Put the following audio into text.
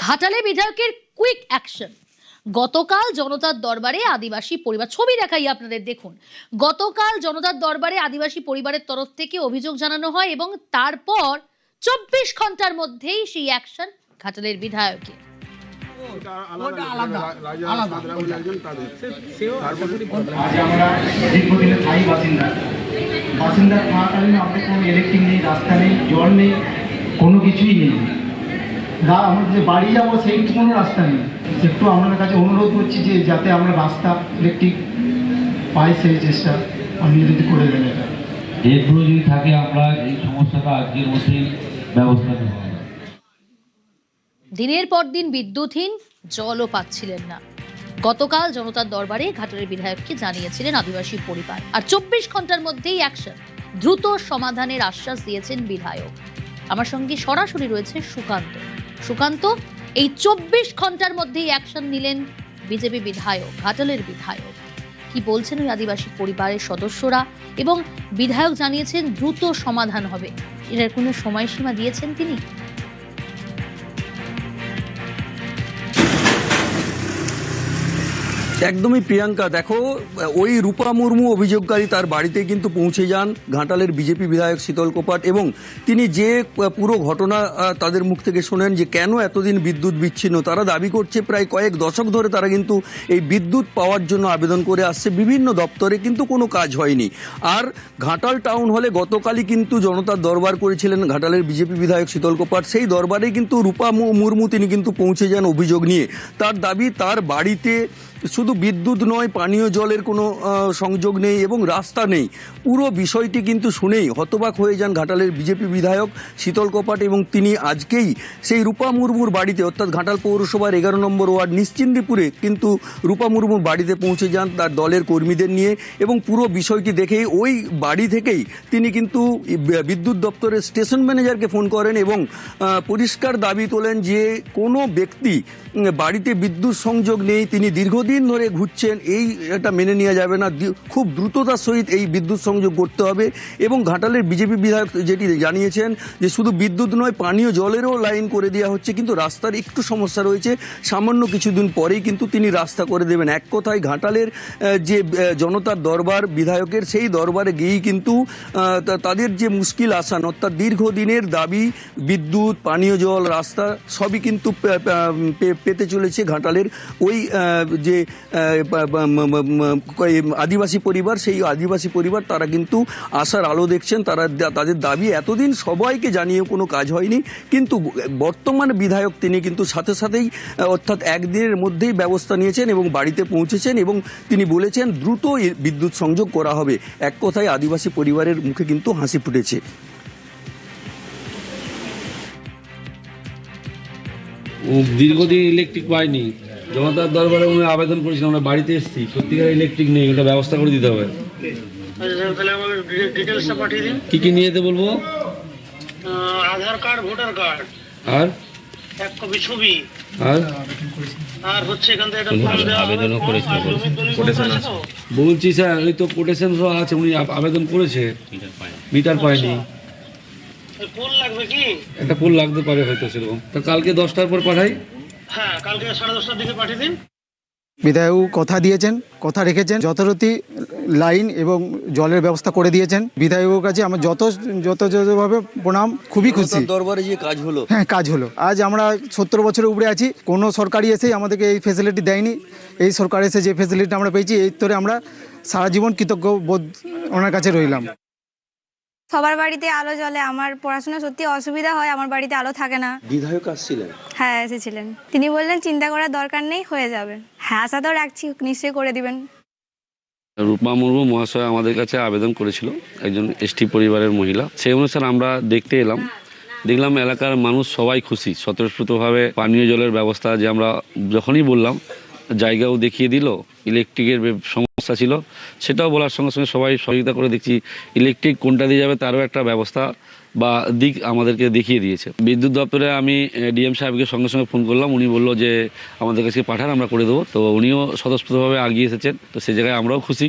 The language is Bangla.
ঘাটালে বিধায়কের কুইক অ্যাকশন। গতকাল জনতার দরবারে আদিবাসী পরিবার, ছবি দেখাই আপনাদের, দেখুন। গতকাল জনতার দরবারে আদিবাসী পরিবারের তরফ থেকে অভিযোগ জানানো হয় এবং তারপর 24 ঘন্টার মধ্যেই সেই অ্যাকশন ঘাটালের বিধায়কের। বাসিন্দা থাকাকালীন আমাদের কোনো ইলেকট্রিক নেই, রাস্তা নেই, জল নেই, কোনো কিছুই নেই। আমাদের যে বাড়ি যাবো সেই কোনো রাস্তা নেই। একটু আপনাদের কাছে অনুরোধ করছি যে যাতে আমরা রাস্তা ইলেকট্রিক পাই, সেই চেষ্টা আপনি যদি করে দেন। এটা এরপরে যদি থাকে আমরা এই সমস্যাটা আজকের মধ্যেই ব্যবস্থা নেব। দিনের পর দিন বিদ্যুৎহীন, জলও পাচ্ছিলেন না। গতকাল জনতার দরবারে ঘাটালের বিধায়ককে জানিয়েছিলেন আদিবাসী পরিবার, আর 24 ঘন্টার মধ্যেই অ্যাকশন, দ্রুত সমাধানের আশ্বাস দিয়েছেন বিধায়ক। আমার সঙ্গে সরাসরি রয়েছে সুকান্ত। সুকান্ত, এই 24 ঘন্টার মধ্যেই অ্যাকশন নিলেন বিজেপি বিধায়ক, ঘাটালের বিধায়ক। কি বলছেন ওই আদিবাসী পরিবারের সদস্যরা, এবং বিধায়ক জানিয়েছেন দ্রুত সমাধান হবে, এটার কোনো সময়সীমা দিয়েছেন তিনি? একদমই প্রিয়াঙ্কা, দেখো, ওই রূপা মুর্মু অভিযোগকারী তার বাড়িতে কিন্তু পৌঁছে যান ঘাটালের বিজেপি বিধায়ক শীতল কোপাট, এবং তিনি যে পুরো ঘটনা তাদের মুখ থেকে শোনেন যে কেন এতদিন বিদ্যুৎ বিচ্ছিন্ন। তারা দাবি করছে প্রায় কয়েক দশক ধরে তারা কিন্তু এই বিদ্যুৎ পাওয়ার জন্য আবেদন করে আসছে বিভিন্ন দপ্তরে, কিন্তু কোনো কাজ হয়নি। আর ঘাটাল টাউন হলে গতকালই কিন্তু জনতার দরবার করেছিলেন ঘাটালের বিজেপি বিধায়ক শীতল কোপাট। সেই দরবারে কিন্তু রূপা মুর্মু তিনি কিন্তু পৌঁছে যান অভিযোগ নিয়ে। তার দাবি তার বাড়িতে শুধু বিদ্যুৎ নয়, পানীয় জলের কোনো সংযোগ নেই এবং রাস্তা নেই। পুরো বিষয়টি কিন্তু শুনেই হতবাক হয়ে যান ঘাটালের বিজেপি বিধায়ক শীতল কোপাট, এবং তিনি আজকেই সেই রূপা মুর্মুর বাড়িতে, অর্থাৎ ঘাটাল পৌরসভার 11 নম্বর ওয়ার্ড নিশ্চিন্দিপুরে কিন্তু রূপা মুর্মুর বাড়িতে পৌঁছে যান তার দলের কর্মীদের নিয়ে, এবং পুরো বিষয়টি দেখেই ওই বাড়ি থেকেই তিনি কিন্তু বিদ্যুৎ দপ্তরের স্টেশন ম্যানেজারকে ফোন করেন এবং পরিষ্কার দাবি তোলেন যে কোনো ব্যক্তি বাড়িতে বিদ্যুৎ সংযোগ নেই, তিনি দীর্ঘদিন ধরে ঘুরছেন, এটা মেনে নেওয়া যাবে না, খুব দ্রুততার সহিত এই বিদ্যুৎ সংযোগ করতে হবে। এবং ঘাটালের বিজেপি বিধায়ক যেটি জানিয়েছেন যে শুধু বিদ্যুৎ নয়, পানীয় জলেরও লাইন করে দেওয়া হচ্ছে, কিন্তু রাস্তার একটু সমস্যা রয়েছে, সামান্য কিছুদিন পরেই কিন্তু তিনি রাস্তা করে দেবেন। এক কথায় ঘাটালের যে জনতার দরবার বিধায়কের, সেই দরবারে গিয়েই কিন্তু তাদের যে মুশকিল আসান, অর্থাৎ দীর্ঘদিনের দাবি বিদ্যুৎ, পানীয় জল, রাস্তা সবই কিন্তু পেতে চলেছে ঘাটালের ওই যে আদিবাসী পরিবার, সেই আদিবাসী পরিবার তারা কিন্তু আশার আলো দেখছেন। তাদের দাবি এতদিন সবাইকে জানিয়েও কোনো কাজ হয়নি, কিন্তু বর্তমান বিধায়ক তিনি কিন্তু সাথে সাথেই, অর্থাৎ একদিনের মধ্যেই ব্যবস্থা নিয়েছেন এবং বাড়িতে পৌঁছেছেন, এবং তিনি বলেছেন দ্রুত বিদ্যুৎ সংযোগ করা হবে। এক কথায় আদিবাসী পরিবারের মুখে কিন্তু হাসি ফুটেছে। দীর্ঘদিন ইলেকট্রিক পাইনি, জনতার দরবারে উনি আবেদন করেছিলাম, আমরা বাড়িতে এসেছি, সত্যিকার ইলেকট্রিক নেই, ওটা ব্যবস্থা করে দিতে হবে। কি কি নিয়ে যেতে বলবো? আধার কার্ড, ভোটার কার্ড, আর এক কপি ছবি, আর হচ্ছে এখান থেকে আবেদনও করেছে, বলছি স্যার, ওই তো কোটেশন সহ আছে, উনি আবেদন করেছে, মিটার পায়নি। পোল লাগবে কি? একটা পোল লাগতে পারে হয়তো সেরকম। তো কালকে 10টার পর পাঠাই। হ্যাঁ, কালকে 10:30টার দিকে পাঠিয়ে দিন। বিধায়ক কথা দিয়েছেন, কথা রেখেছেন, যথারীতি লাইন এবং জলের ব্যবস্থা করে দিয়েছেন। বিধায়কের কাছে আমার যথাযথভাবে প্রণাম, খুবই খুশি। দরবারে যে কাজ হলো, হ্যাঁ, কাজ হলো। আজ আমরা 70 বছরের উপরে আছি, কোনো সরকারি এসেই আমাদেরকে এই ফেসিলিটি দেয়নি। এই সরকার এসে যে ফেসিলিটি আমরা পেয়েছি, এই তোরে আমরা সারা জীবন কৃতজ্ঞ বোধ ওনার কাছে রইলাম। সবার বাড়িতে আলো জ্বলে, আমার পড়াশোনা সত্যি অসুবিধা হয়, আমার বাড়িতে আলো থাকে না। বিধায়ক আসছিলেন? হ্যাঁ, এসেছিলেন। তিনি বললেন চিন্তা করার দরকার নেই, হয়ে যাবে। হ্যাঁ, আশা তো রাখছি নিশ্চয়ই করে দিবেন। রূপা মুর্মু মহাশয় আমাদের কাছে আবেদন করেছিল, একজন এসটি পরিবারের মহিলা। সেই অনুসারে আমরা দেখতে এলাম, দেখলাম এলাকার মানুষ সবাই খুশি, স্বতঃস্ফূর্তভাবে পানীয় জলের ব্যবস্থা যে আমরা যখনই বললাম, জায়গাও দেখিয়ে দিল। ইলেকট্রিকের সমস্যা ছিল, সেটাও বলার সঙ্গে সঙ্গে সবাই সহযোগিতা করে দেখছি ইলেকট্রিক কোনটা দিয়ে যাবে তারও একটা ব্যবস্থা বা দিক আমাদেরকে দেখিয়ে দিয়েছে। বিদ্যুৎ দপ্তরে আমি ডিএম সাহেবকে সঙ্গে সঙ্গে ফোন করলাম, উনি বললো যে আমাদের কাছে পাঠান, আমরা করে দেবো। তো উনিও স্বতঃস্ফূর্তভাবে এগিয়ে এসেছেন, তো সে জায়গায় আমরাও খুশি।